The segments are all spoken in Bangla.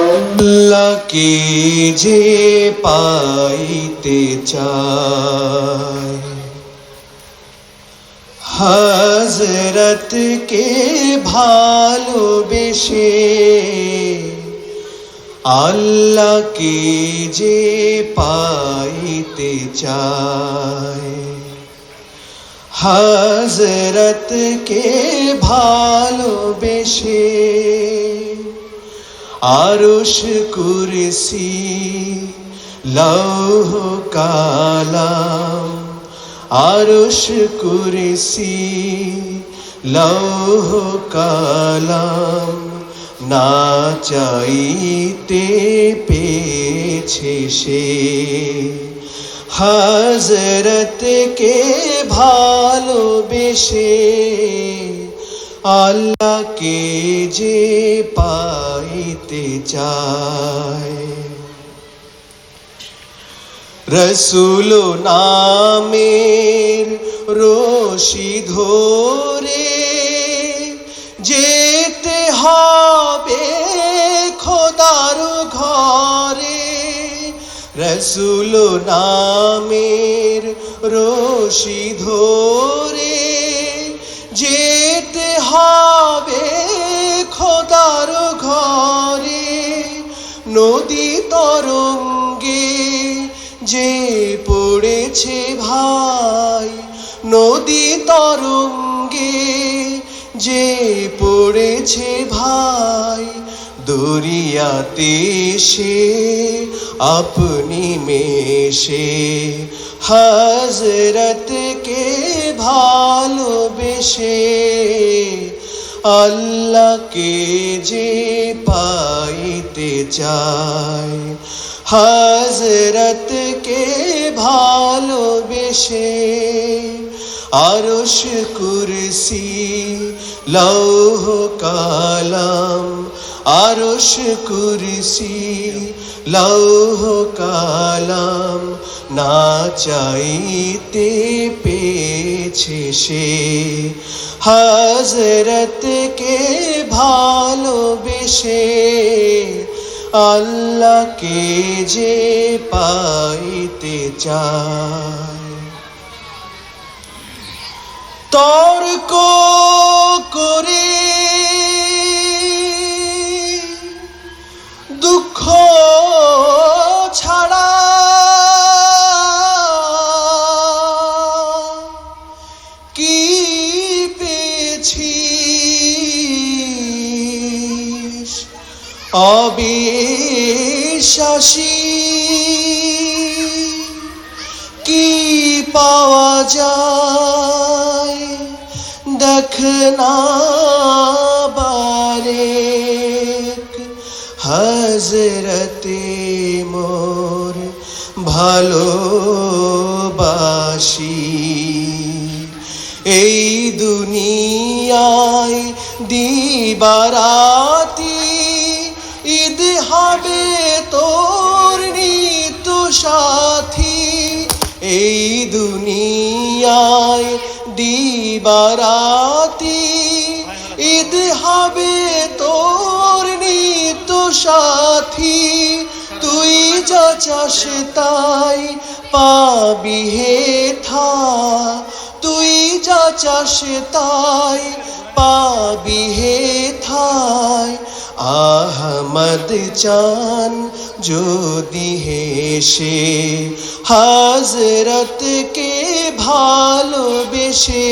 আল্লাহকে যে পাইতে চায়, হযরতকে ভালোবেসে আল্লাহকে যে পাইতে চায়, হযরতকে ভালোবেসে আরশ কুরসি লৌহ কালাম, আরশ কুরসি লৌহ কালাম না চাইতে পেয়েছে সে, হযরতকে ভালোবেসে আল্লাহকে যে পাইতে চায়। রসূল নামের রশি ধরে যেতে হবে খোদার ঘরে, রসূল নামের রশি ধরে যেতে হবে খোদার ঘরে, নদী তরঙ্গে যে পড়েছে ভাই, নদী তরঙ্গে যে পড়েছে ভাই, দরিয়াতে সে আপনি মেশে হযরতকে ভালোবেসে আল্লাহকে যে পাইতে চায়, হযরতকে ভালোবেসে আরশ কুরসি লৌহ কালাম, আরশ কুরসি লৌহ কালাম না চাইতে পেয়েছে সে, হযরতকে ভালোবেসে আল্লাহকে যে পাইতে চায়। তর্ক করে দুঃখ ছাড়া কি পেয়েছিস, অবিশ্বাসী কি পাওয়া যায় দেখ না বারেক, হযরতে মোর ভালোবাসি, এই দুনিয়ায় দিবারাতি ঈদ হবে তোর নিত সাথী, এই দুনিয়ায় দিবারাতি ঈদ হবে তোর নিত সাথী, তুই যা চাস তাই পাবি হে থা, তুই যা চাস তাই পাবি হে থাই, আহমদ চান যদি হেসে হযরতকে ভালোবেসে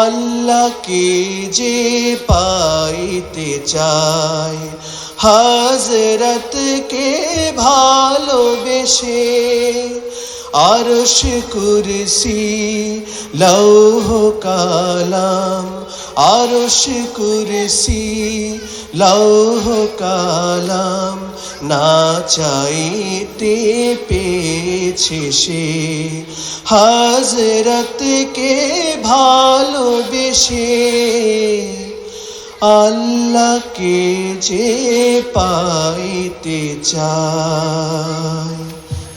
আল্লাহকে যে পাইতে চায়, হযরতকে ভালোবেসে আরশ কুরসি লৌহ কালাম, আরশ কুরসি লৌহ কালাম না চাইতে পেয়েছে সে, হযরতকে ভালোবেসে আল্লাহকে যে পাইতে চায়।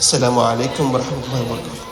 আসসালামু আলাইকুম ওয়া রাহমাতুল্লাহি ওয়া বারাকাতুহু।